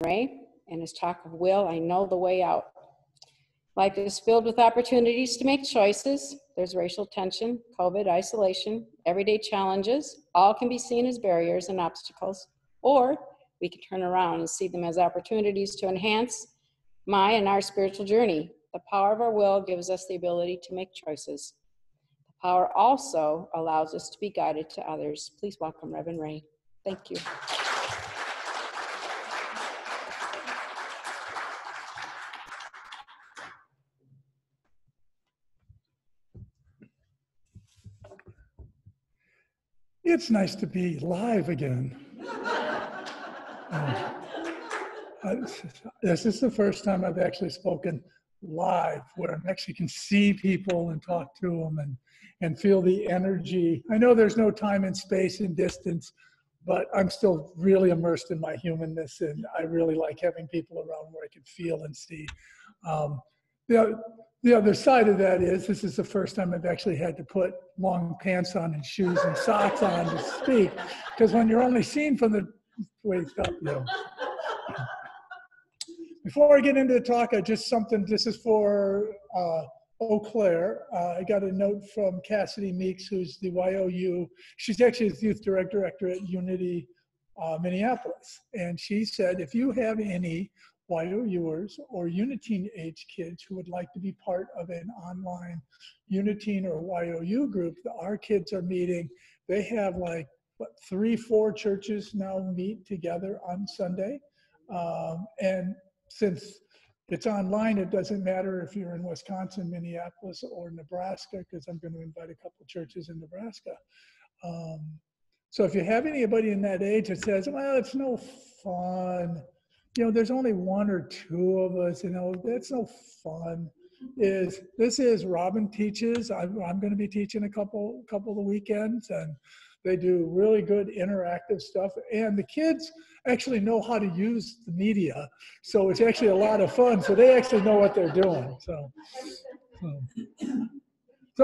Ray and his talk of will, I know the way out. Life is filled with opportunities to make choices. There's racial tension, COVID, isolation, everyday challenges. All can be seen as barriers and obstacles, or we can turn around and see them as opportunities to enhance my and our spiritual journey. The power of our will gives us the ability to make choices. The power also allows us to be guided to others. Please welcome Reverend Ray. Thank you. It's nice to be live again. This is the first time I've actually spoken live, where I actually can see people and talk to them and feel the energy. I know there's no time and space and distance, but I'm still really immersed in my humanness, and I really like having people around where I can feel and see. The other side of that is, this is the first time I've actually had to put long pants on and shoes and socks on to speak, because when you're only seen from the waist up, Before I get into the talk, this is for Eau Claire. I got a note from Cassidy Meeks, who's the YOU. She's actually the youth director at Unity Minneapolis. And she said, if you have any YOUers or Unitine age kids who would like to be part of an online Unitine or YOU group, our kids are meeting. They have like, 3-4 churches now meet together on Sunday. And since it's online, it doesn't matter if you're in Wisconsin, Minneapolis, or Nebraska, because I'm going to invite a couple churches in Nebraska. So if you have anybody in that age that says, well, it's no fun, there's only 1 or 2 of us, that's no fun. This is Robin teaches. I'm going to be teaching a couple of weekends, and they do really good interactive stuff. And the kids actually know how to use the media. So it's actually a lot of fun. So they actually know what they're doing. So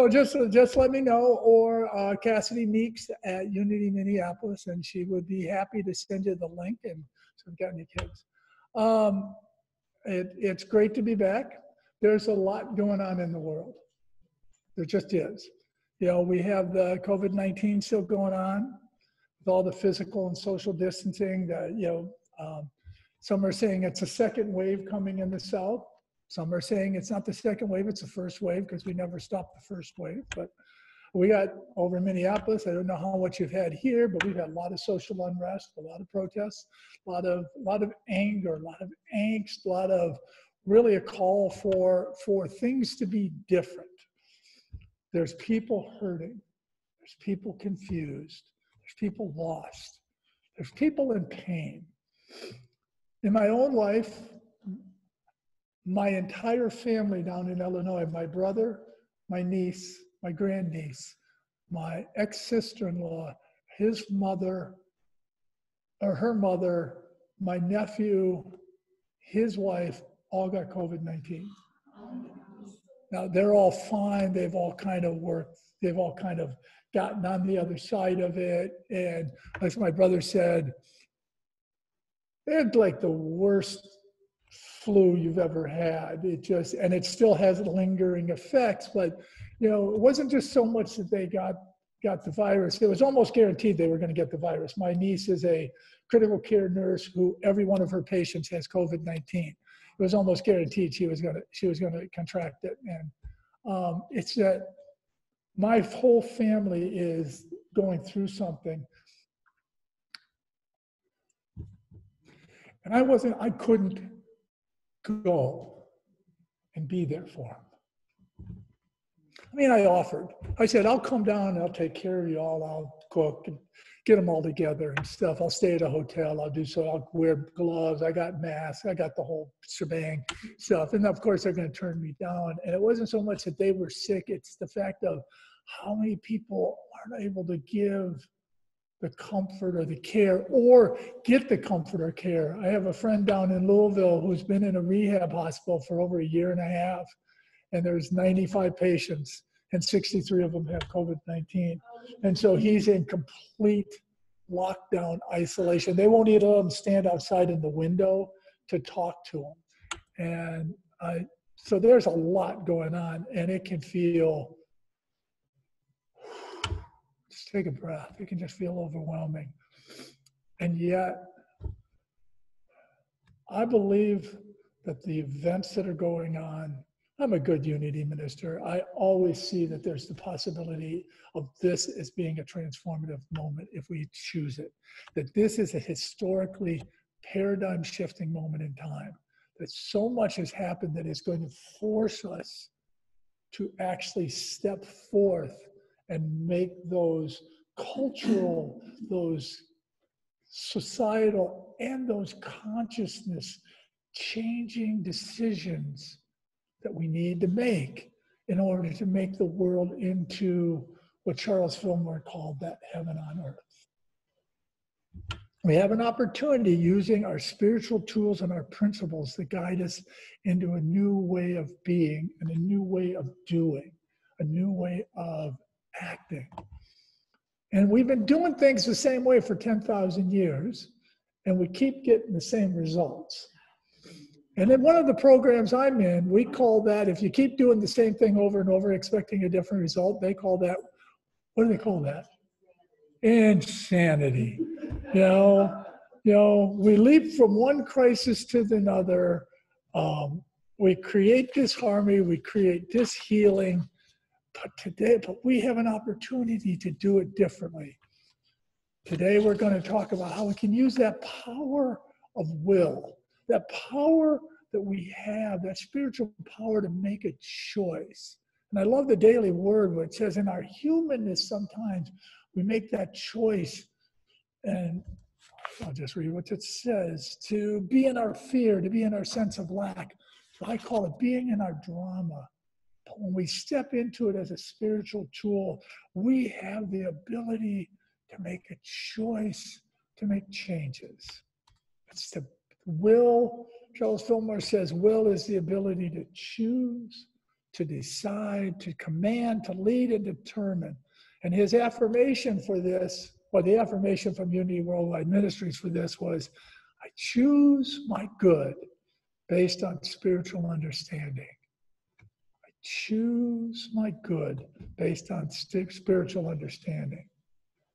just let me know, or Cassidy Meeks at Unity Minneapolis, and she would be happy to send you the link. And so we've got any kids. It's great to be back. There's a lot going on in the world. There just is. We have the COVID-19 still going on with all the physical and social distancing. Some are saying it's a second wave coming in the South. Some are saying it's not the second wave, it's the first wave, because we never stopped the first wave. But we got over in Minneapolis, I don't know how much you've had here, but we've had a lot of social unrest, a lot of protests, a lot of anger, a lot of angst, a lot of really a call for things to be different. There's people hurting, there's people confused, there's people lost, there's people in pain. In my own life, my entire family down in Illinois, my brother, my niece, my grandniece, my ex-sister-in-law, his mother, or her mother, my nephew, his wife, all got COVID-19. Now, they're all fine. They've all kind of worked. They've all kind of gotten on the other side of it. And as my brother said, they had like the worst flu you've ever had. And it still has lingering effects. But, it wasn't just so much that they got the virus. It was almost guaranteed they were going to get the virus. My niece is a critical care nurse who every one of her patients has COVID-19. It was almost guaranteed she was going to contract it. And it's that my whole family is going through something. And I couldn't go and be there for him. I offered. I said, I'll come down and I'll take care of you all. I'll cook and get them all together and stuff. I'll stay at a hotel. I'll wear gloves. I got masks. I got the whole shebang stuff. And of course, they're going to turn me down. And it wasn't so much that they were sick. It's the fact of how many people aren't able to give the comfort or the care or get the comfort or care. I have a friend down in Louisville who's been in a rehab hospital for over 1.5 years. And there's 95 patients, and 63 of them have COVID-19. And so he's in complete lockdown isolation. They won't even let him stand outside in the window to talk to them. And so there's a lot going on, and it can feel, just take a breath, it can just feel overwhelming. And yet, I believe that the events that are going on, I'm a good unity minister. I always see that there's the possibility of this as being a transformative moment if we choose it. That this is a historically paradigm shifting moment in time. That so much has happened that is going to force us to actually step forth and make those cultural, those societal, and those consciousness changing decisions that we need to make in order to make the world into what Charles Fillmore called that heaven on earth. We have an opportunity using our spiritual tools and our principles to guide us into a new way of being and a new way of doing, a new way of acting. And we've been doing things the same way for 10,000 years, and we keep getting the same results. And in one of the programs I'm in, we call that, if you keep doing the same thing over and over, expecting a different result, they call that, what do they call that? Insanity. You know, we leap from one crisis to another. We create disharmony, we create dishealing, but we have an opportunity to do it differently. Today, we're going to talk about how we can use that power of will, that power that we have, that spiritual power to make a choice. And I love the Daily Word where it says in our humanness, sometimes we make that choice, and I'll just read what it says, to be in our fear, to be in our sense of lack. So I call it being in our drama. But when we step into it as a spiritual tool, we have the ability to make a choice, to make changes. It's the will. Charles Fillmore says will is the ability to choose, to decide, to command, to lead, and determine. And his affirmation for this, or the affirmation from Unity Worldwide Ministries for this was, I choose my good based on spiritual understanding. I choose my good based on spiritual understanding.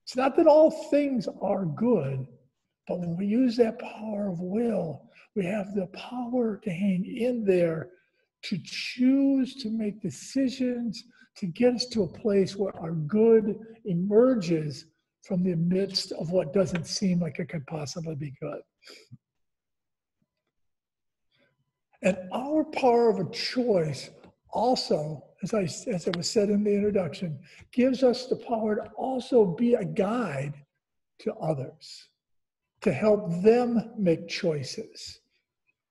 It's not that all things are good, but when we use that power of will, we have the power to hang in there, to choose to make decisions, to get us to a place where our good emerges from the midst of what doesn't seem like it could possibly be good. And our power of a choice also, as it was said in the introduction, gives us the power to also be a guide to others, to help them make choices,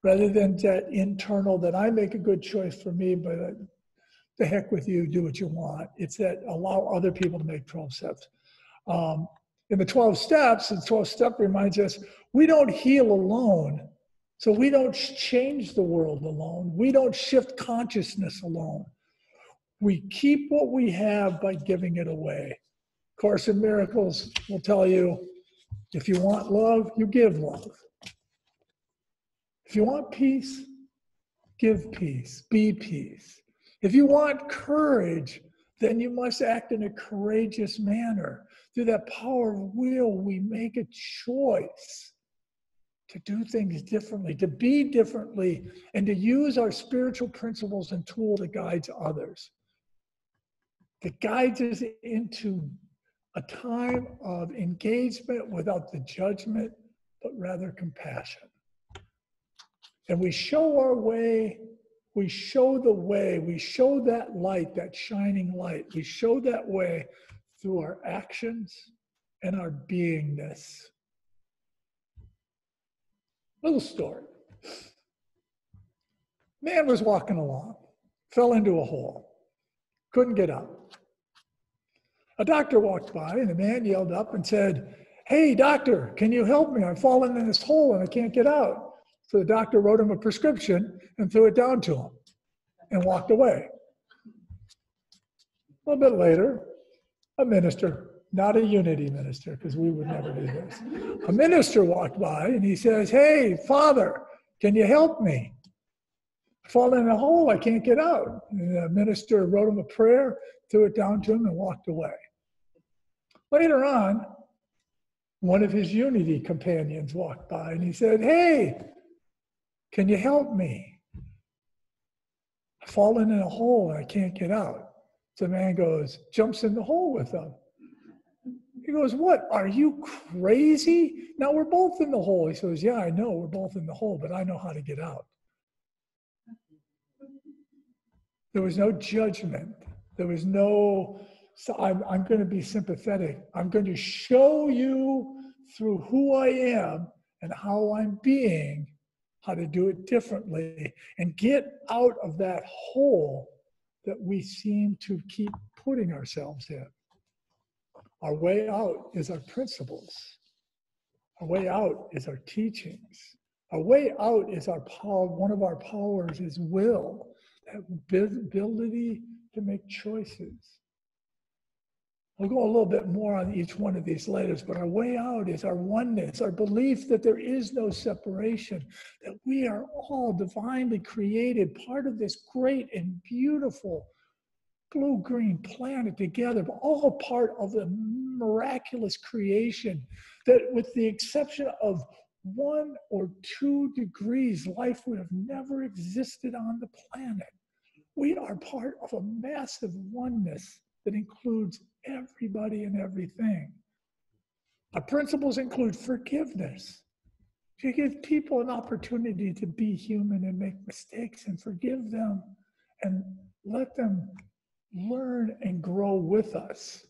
rather than that internal, that I make a good choice for me, but the heck with you, do what you want. It's that allow other people to make 12 steps. In the 12 steps, the 12th step reminds us, we don't heal alone. So we don't change the world alone. We don't shift consciousness alone. We keep what we have by giving it away. Course in Miracles will tell you, if you want love, you give love. If you want peace, give peace, be peace. If you want courage, then you must act in a courageous manner. Through that power of will, we make a choice to do things differently, to be differently, and to use our spiritual principles and tool that guides others. That guides us into a time of engagement without the judgment, but rather compassion. And we show our way, we show the way, we show that light, that shining light. We show that way through our actions and our beingness. Little story. Man was walking along, fell into a hole, couldn't get out. A doctor walked by and the man yelled up and said, "Hey, doctor, can you help me? I'm falling in this hole and I can't get out." So the doctor wrote him a prescription and threw it down to him and walked away. A little bit later, a minister, not a unity minister, because we would never do this. A minister walked by and he says, "Hey, Father, Can you help me? I fall in a hole, I can't get out. And the minister wrote him a prayer, threw it down to him, and walked away. Later on, one of his Unity companions walked by and he said, hey, can you help me? I've fallen in a hole and I can't get out. So the man jumps in the hole with him. He goes, what, are you crazy? Now we're both in the hole. He says, yeah, I know we're both in the hole, but I know how to get out. There was no judgment. There was no, so I'm going to be sympathetic. I'm going to show you through who I am and how I'm being, how to do it differently and get out of that hole that we seem to keep putting ourselves in. Our way out is our principles. Our way out is our teachings. Our way out is our power. One of our powers is will, that ability to make choices. We'll go a little bit more on each one of these letters, but our way out is our oneness, our belief that there is no separation, that we are all divinely created, part of this great and beautiful blue-green planet together, but all part of the miraculous creation that with the exception of 1 or 2 degrees, life would have never existed on the planet. We are part of a massive oneness that includes everybody and everything. Our principles include forgiveness. You give people an opportunity to be human and make mistakes and forgive them and let them learn and grow with us.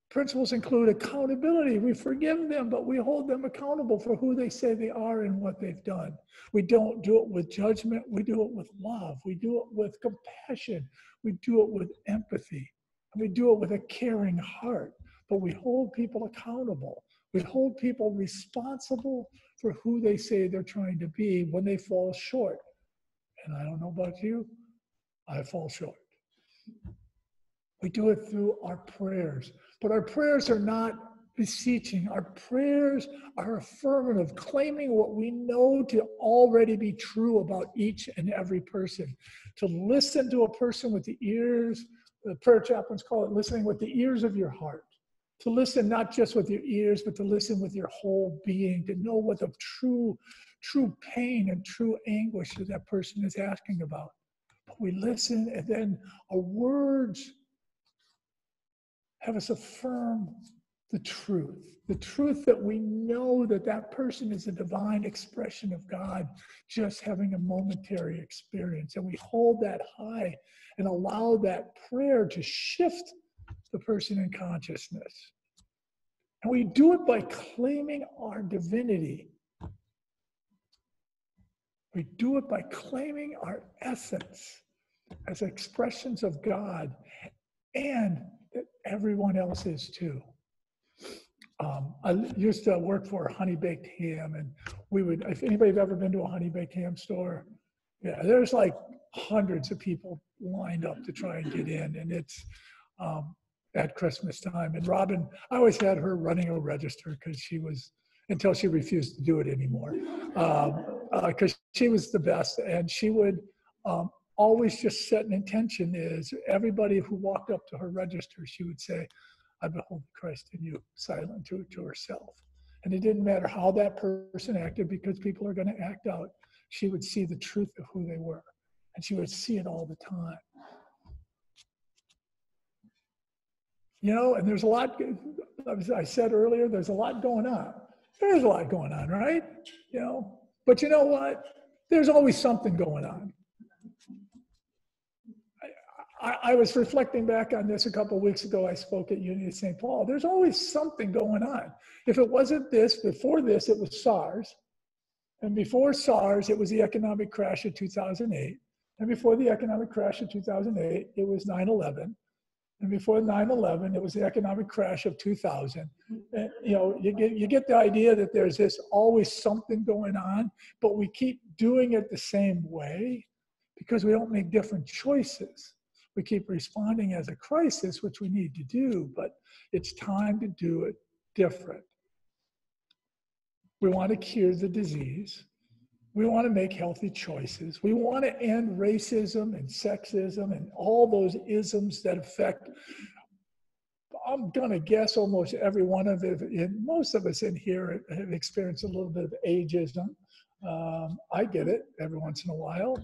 Principles include accountability. We forgive them, but we hold them accountable for who they say they are and what they've done. We don't do it with judgment. We do it with love. We do it with compassion. We do it with empathy. And we do it with a caring heart. But we hold people accountable. We hold people responsible for who they say they're trying to be when they fall short. And I don't know about you, I fall short. We do it through our prayers. But our prayers are not beseeching. Our prayers are affirmative, claiming what we know to already be true about each and every person. To listen to a person with the ears, the prayer chaplains call it listening with the ears of your heart. To listen not just with your ears, but to listen with your whole being, to know what the true pain and true anguish that that person is asking about. But we listen, and then our words have us affirm the truth that we know that that person is a divine expression of God, just having a momentary experience. And we hold that high and allow that prayer to shift the person in consciousness. And we do it by claiming our divinity. We do it by claiming our essence as expressions of God, and that everyone else is too. I used to work for Honey Baked Ham, and we would, if anybody's ever been to a Honey Baked Ham store, yeah, there's like hundreds of people lined up to try and get in, and it's at Christmas time. And Robin, I always had her running a register because she was, until she refused to do it anymore, because she was the best, and she would always just set an intention is everybody who walked up to her register, she would say, I behold Christ in you, silent to herself. And it didn't matter how that person acted, because people are going to act out. She would see the truth of who they were, and she would see it all the time. You know, and there's a lot, as I said earlier, there's a lot going on. There's a lot going on, right? You know, but you know what? There's always something going on. I was reflecting back on this a couple of weeks ago. I spoke at Unity St. Paul. There's always something going on. If it wasn't this, before this, it was SARS. And before SARS, it was the economic crash of 2008. And before the economic crash of 2008, it was 9/11. And before 9/11, it was the economic crash of 2000. And, you know, you get the idea that there's this always something going on, but we keep doing it the same way because we don't make different choices. We keep responding as a crisis, which we need to do, but it's time to do it different. We want to cure the disease. We want to make healthy choices. We want to end racism and sexism and all those isms that affect, I'm going to guess, almost every one of it. Most of us in here have experienced a little bit of ageism. I get it every once in a while.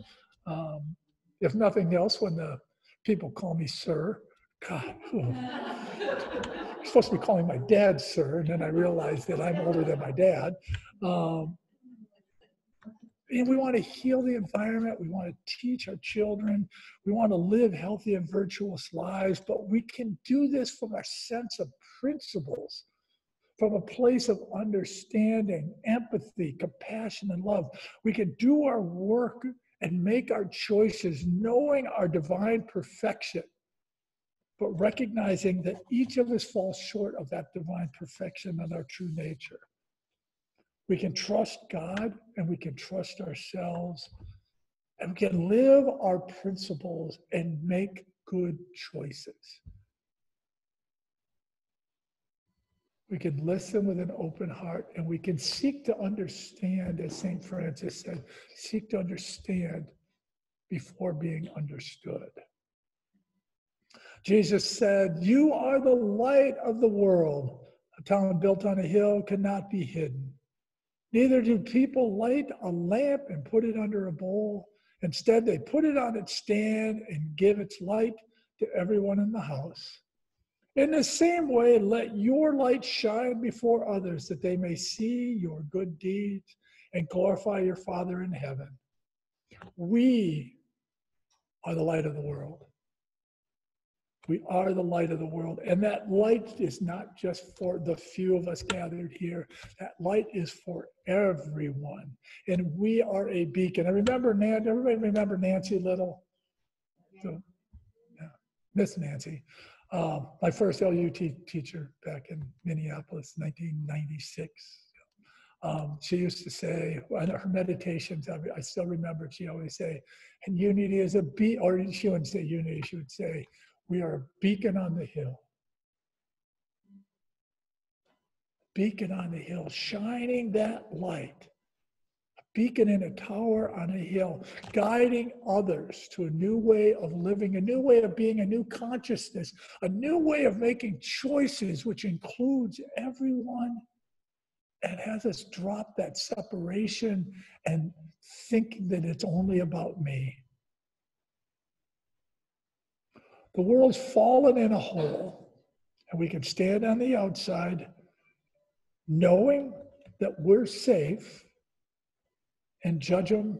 If nothing else, when the people call me sir, God, I'm supposed to be calling my dad sir, and then I realized that I'm older than my dad. And we want to heal the environment. We want to teach our children. We want to live healthy and virtuous lives, but we can do this from a sense of principles, from a place of understanding, empathy, compassion, and love. We can do our work and make our choices knowing our divine perfection, but recognizing that each of us falls short of that divine perfection and our true nature. We can trust God and we can trust ourselves, and we can live our principles and make good choices. We can listen with an open heart, and we can seek to understand, as St. Francis said, seek to understand before being understood. Jesus said, "You are the light of the world. A town built on a hill cannot be hidden. Neither do people light a lamp and put it under a bowl. Instead, they put it on its stand and give its light to everyone in the house. In the same way, let your light shine before others, that they may see your good deeds and glorify your Father in heaven." We are the light of the world. We are the light of the world. And that light is not just for the few of us gathered here. That light is for everyone. And we are a beacon. I remember, everybody remember Nancy Little? So, yeah, Miss Nancy. My first LUT teacher back in Minneapolis, 1996. She used to say, in her meditations, I still remember, she always say, and unity is a beacon, or she wouldn't say unity, she would say, we are a beacon on the hill. Beacon on the hill, shining that light. A beacon in a tower on a hill, guiding others to a new way of living, a new way of being, a new consciousness, a new way of making choices, which includes everyone, and has us drop that separation and thinking that it's only about me. The world's fallen in a hole, and we can stand on the outside knowing that we're safe and judge them.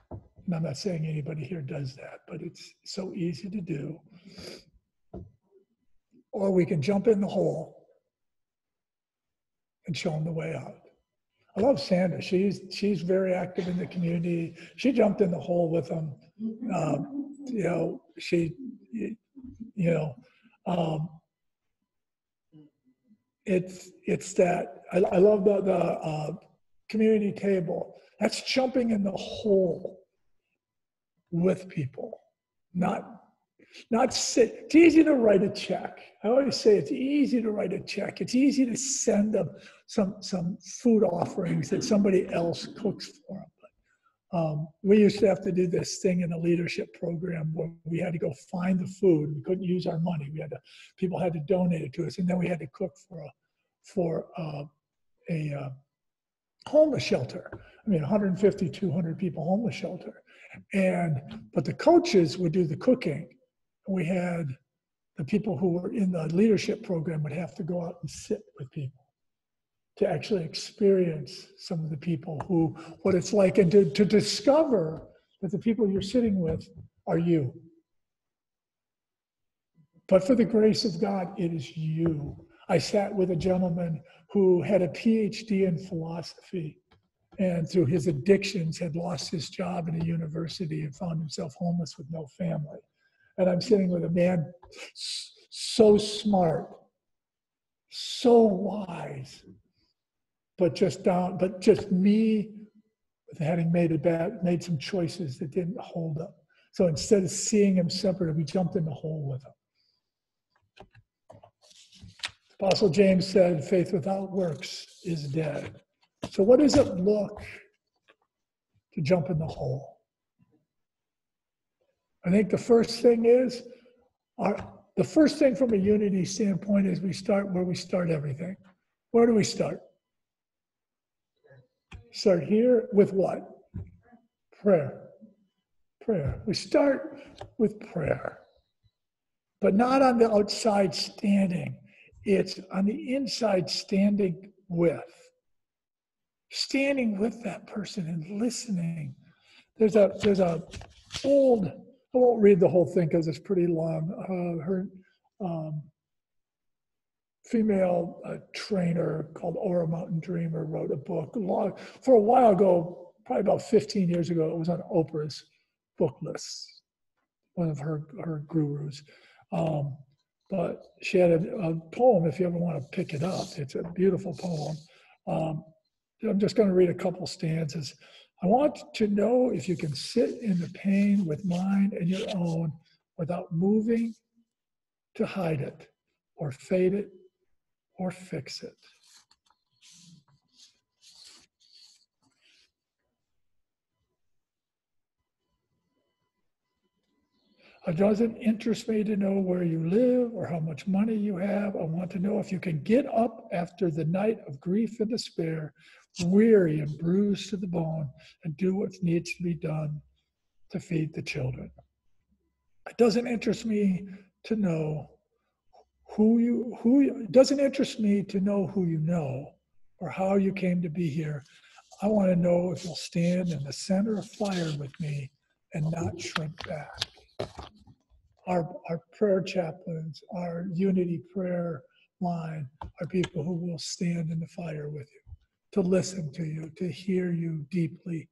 And I'm not saying anybody here does that, but it's so easy to do. Or we can jump in the hole and show them the way out. I love Sandra. She's very active in the community. She jumped in the hole with them. It's that I love the community table. That's jumping in the hole with people, not sit. It's easy to write a check. I always say it's easy to write a check. It's easy to send them some food offerings that somebody else cooks for them. We used to have to do this thing in a leadership program where we had to go find the food. We couldn't use our money. People had to donate it to us, and then we had to cook for a homeless shelter. I mean, 150, 200 people homeless shelter. But the coaches would do the cooking. We had the people who were in the leadership program would have to go out and sit with people to actually experience some of the people what it's like, and to discover that the people you're sitting with are you. But for the grace of God, it is you. I sat with a gentleman who had a PhD in philosophy, and through his addictions had lost his job in a university and found himself homeless with no family. And I'm sitting with a man so smart, so wise, but just me having made some choices that didn't hold up. So instead of seeing him separate, we jumped in the hole with him. Apostle James said, faith without works is dead. So what does it look to jump in the hole. I think the first thing is, the first thing from a unity standpoint is we start where we start everything. Where do we start? Start here with what? Prayer. Prayer. We start with prayer, but not on the outside standing. It's on the inside standing with. Standing with that person and listening. There's a old, I won't read the whole thing because it's pretty long. Her female trainer called Aura Mountain Dreamer wrote a book for a while ago, probably about 15 years ago. It was on Oprah's book list, one of her gurus. But she had a poem, if you ever want to pick it up. It's a beautiful poem. I'm just going to read a couple stanzas. I want to know if you can sit in the pain with mine and your own without moving to hide it or fade it or fix it. It doesn't interest me to know where you live or how much money you have. I want to know if you can get up after the night of grief and despair, weary and bruised to the bone, and do what needs to be done to feed the children. It doesn't interest me to know it doesn't interest me to know who you know or how you came to be here. I want to know if you'll stand in the center of fire with me and not shrink back. Our prayer chaplains, our unity prayer line are people who will stand in the fire with you, to listen to you, to hear you deeply,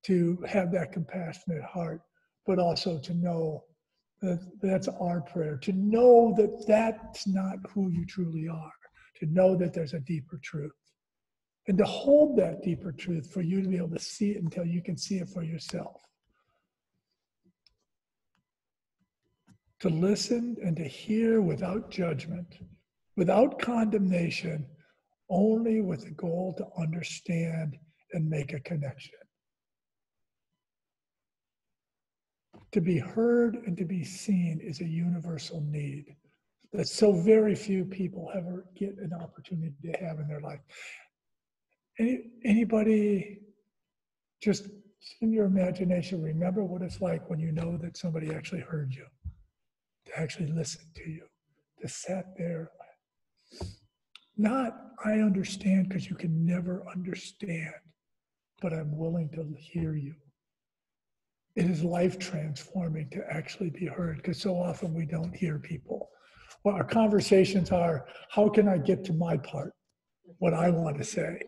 to have that compassionate heart, but also to know that that's our prayer, to know that that's not who you truly are, to know that there's a deeper truth, and to hold that deeper truth for you to be able to see it until you can see it for yourself. To listen and to hear without judgment, without condemnation, only with the goal to understand and make a connection. To be heard and to be seen is a universal need that so very few people ever get an opportunity to have in their life. Anybody, just in your imagination, remember what it's like when you know that somebody actually heard you, to actually listen to you, to sat there. Not, I understand, because you can never understand, but I'm willing to hear you. It is life transforming to actually be heard, because so often we don't hear people. Well, our conversations are, how can I get to my part, what I want to say,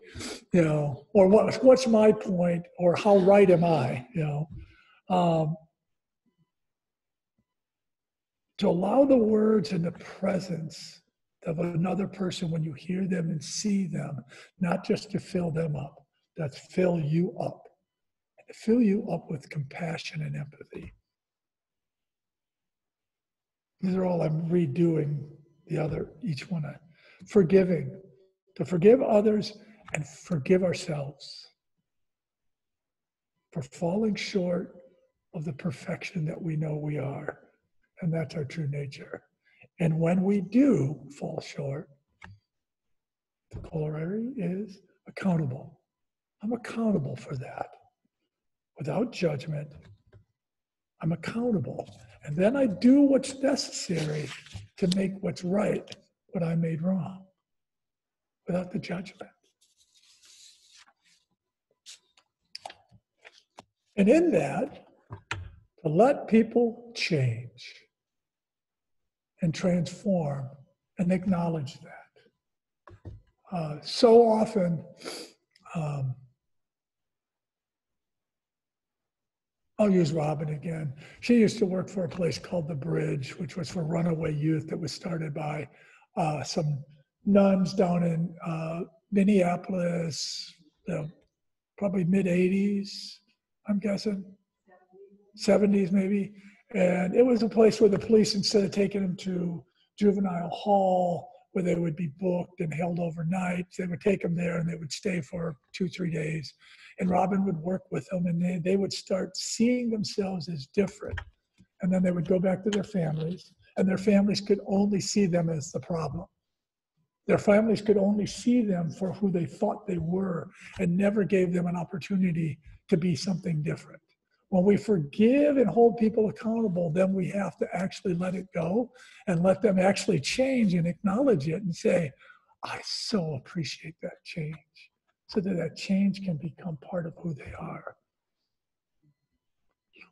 or what's my point, or how right am I, to allow the words and the presence of another person when you hear them and see them, not just to fill them up, that's fill you up. And to fill you up with compassion and empathy. These are all I'm redoing each one. Forgiving, to forgive others and forgive ourselves for falling short of the perfection that we know we are. And that's our true nature. And when we do fall short, the corollary is accountable. I'm accountable for that. Without judgment, I'm accountable. And then I do what's necessary to make what's right, what I made wrong, without the judgment. And in that, to let people change and transform and acknowledge that. So often, I'll use Robin again. She used to work for a place called The Bridge, which was for runaway youth that was started by some nuns down in Minneapolis, probably mid-'80s, I'm guessing, 70s maybe. And it was a place where the police, instead of taking them to juvenile hall, where they would be booked and held overnight. They would take them there and they would stay for 2-3 days. And Robin would work with them, and they would start seeing themselves as different. And then they would go back to their families, and their families could only see them as the problem. Their families could only see them for who they thought they were, and never gave them an opportunity to be something different. When we forgive and hold people accountable, then we have to actually let it go and let them actually change and acknowledge it and say, I so appreciate that change, so that that change can become part of who they are.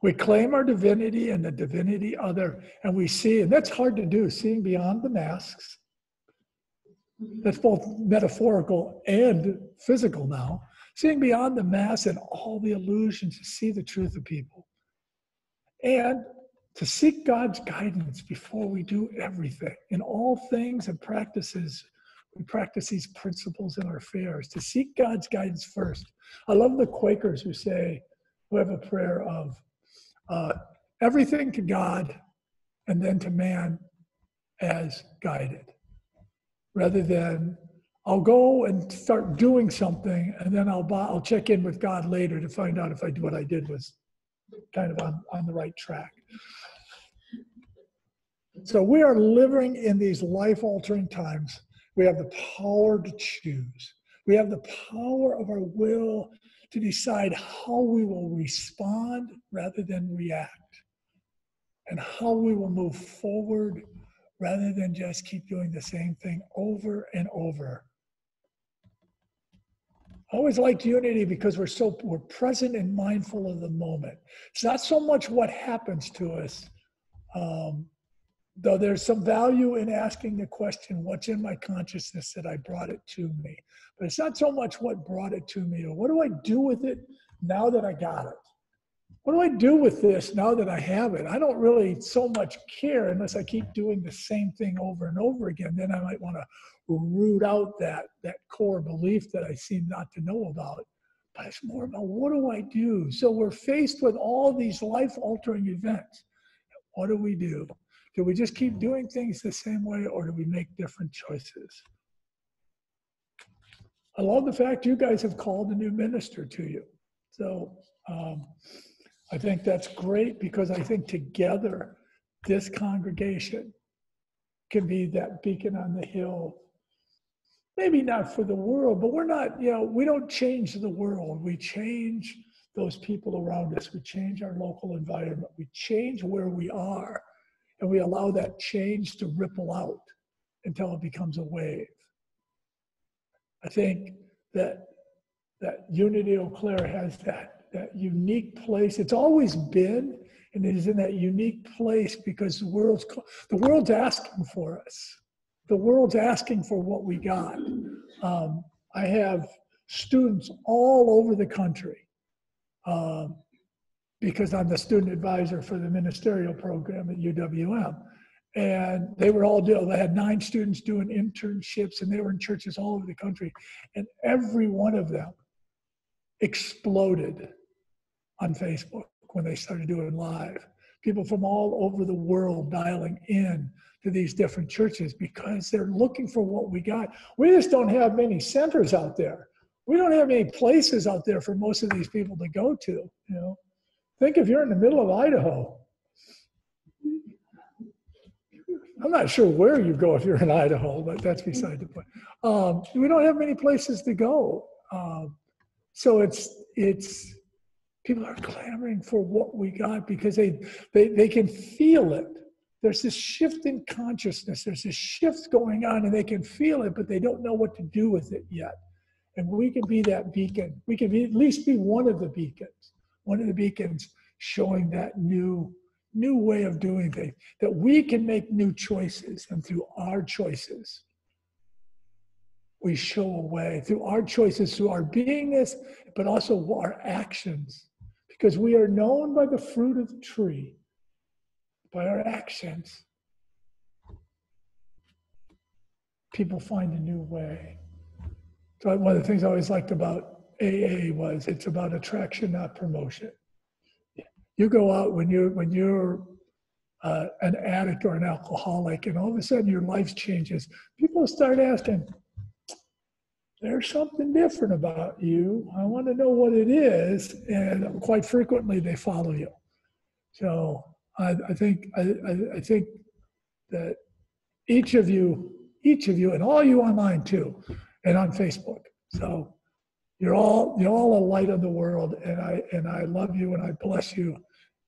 We claim our divinity and the divinity other, and we see, and that's hard to do, seeing beyond the masks. That's both metaphorical and physical now. Seeing beyond the mask and all the illusions to see the truth of people. And to seek God's guidance before we do everything. In all things and practices, we practice these principles in our affairs. To seek God's guidance first. I love the Quakers who have a prayer of everything to God and then to man as guided. Rather than I'll go and start doing something, and then I'll check in with God later to find out if what I did was kind of on the right track. So we are living in these life-altering times. We have the power to choose. We have the power of our will to decide how we will respond rather than react, and how we will move forward rather than just keep doing the same thing over and over. I always liked unity because we're present and mindful of the moment. It's not so much what happens to us, though there's some value in asking the question, what's in my consciousness that I brought it to me? But it's not so much what brought it to me, or what do I do with it now that I got it? What do I do with this now that I have it? I don't really so much care unless I keep doing the same thing over and over again. Then I might want to root out that core belief that I seem not to know about. But it's more about, what do I do? So we're faced with all these life-altering events. What do we do? Do we just keep doing things the same way, or do we make different choices? I love the fact you guys have called a new minister to you. So I think that's great, because I think together this congregation can be that beacon on the hill. Maybe not for the world, but we're not, we don't change the world. We change those people around us. We change our local environment. We change where we are, and we allow that change to ripple out until it becomes a wave. I think that Unity Eau Claire has that unique place. It's always been, and it is in that unique place because the world's asking for us. The world's asking for what we got. I have students all over the country because I'm the student advisor for the ministerial program at UWM. And they had 9 students doing internships, and they were in churches all over the country. And every one of them exploded on Facebook when they started doing live. People from all over the world dialing in to these different churches because they're looking for what we got. We just don't have many centers out there. We don't have any places out there for most of these people to go to. Think if you're in the middle of Idaho. I'm not sure where you go if you're in Idaho, but that's beside the point. We don't have many places to go. So it's people are clamoring for what we got because they can feel it. There's this shift in consciousness. There's this shift going on, and they can feel it, but they don't know what to do with it yet. And we can be that beacon. We can at least be one of the beacons showing that new way of doing things, that we can make new choices, and through our choices, we show a way, through our choices, through our beingness, but also our actions, because we are known by the fruit of the tree, by our actions. People find a new way. So one of the things I always liked about AA was it's about attraction, not promotion. You go out when you're an addict or an alcoholic, and all of a sudden your life changes, people start asking, there's something different about you. I want to know what it is. And quite frequently they follow you. So I think that each of you, and all you online too, and on Facebook. So you're all a light of the world, and I love you, and I bless you,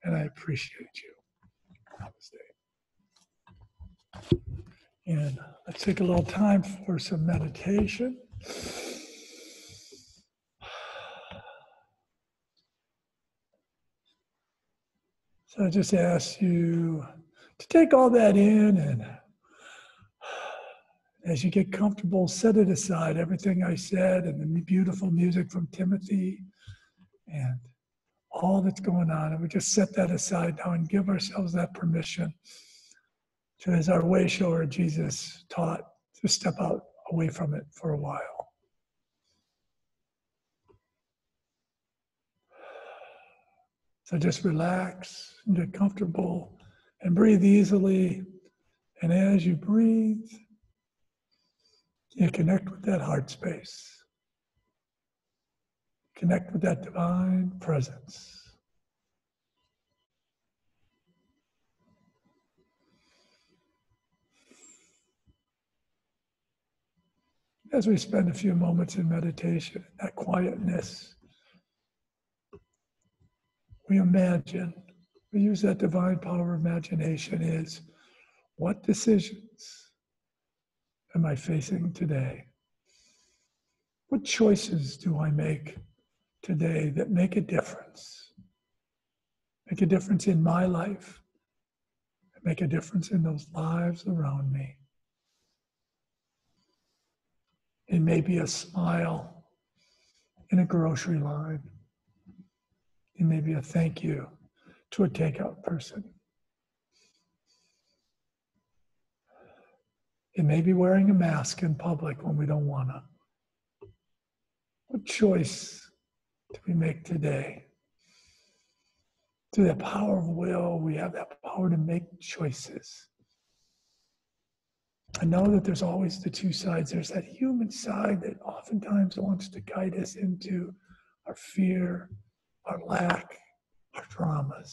and I appreciate you. Namaste. And let's take a little time for some meditation. So I just ask you to take all that in, and as you get comfortable, set it aside, everything I said, and the beautiful music from Timothy, and all that's going on. And we just set that aside now and give ourselves that permission to, as our way shower Jesus taught, to step out away from it for a while. So just relax and get comfortable and breathe easily. And as you breathe, you connect with that heart space. Connect with that divine presence. As we spend a few moments in meditation, that quietness, we imagine, we use that divine power of imagination is, what decisions am I facing today? What choices do I make today that make a difference? Make a difference in my life, make a difference in those lives around me. It may be a smile in a grocery line. It may be a thank you to a takeout person. It may be wearing a mask in public when we don't want to. What choice do we make today? Through the power of will, we have that power to make choices. I know that there's always the two sides. There's that human side that oftentimes wants to guide us into our fear, our lack, our traumas,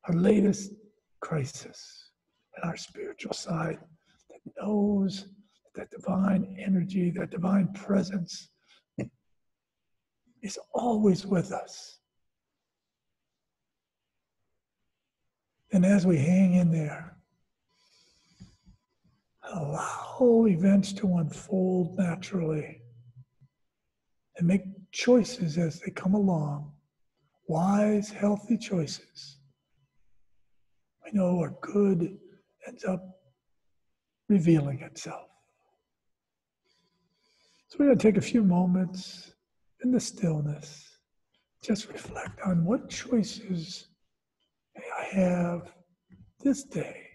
our latest crisis, and our spiritual side that knows that divine energy, that divine presence is always with us. And as we hang in there, allow events to unfold naturally and make choices as they come along, wise, healthy choices. We know our good ends up revealing itself. So we're going to take a few moments in the stillness, just reflect on what choices may I have this day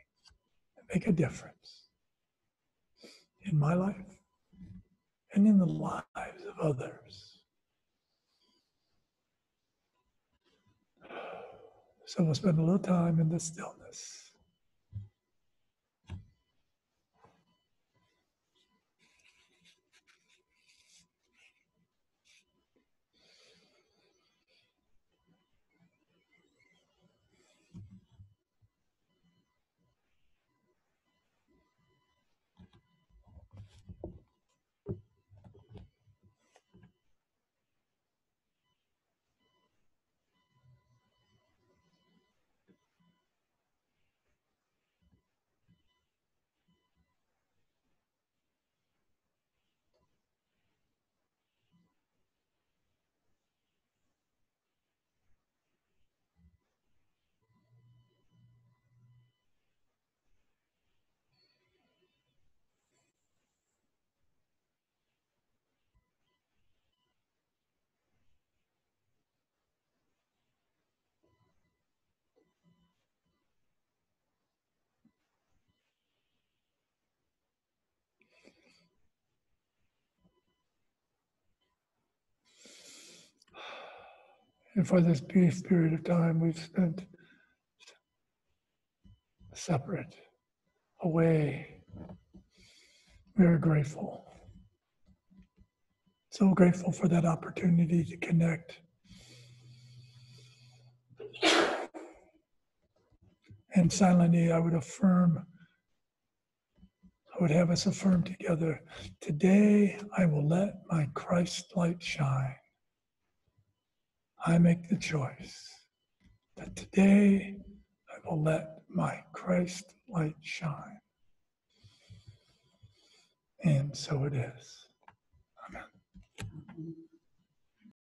that make a difference in my life and in the lives of others. So we'll spend a little time in the stillness. And for this brief period of time we've spent separate, away. We are grateful. So grateful for that opportunity to connect. And silently, I would have us affirm together, today I will let my Christ light shine. I make the choice that today I will let my Christ light shine. And so it is. Amen.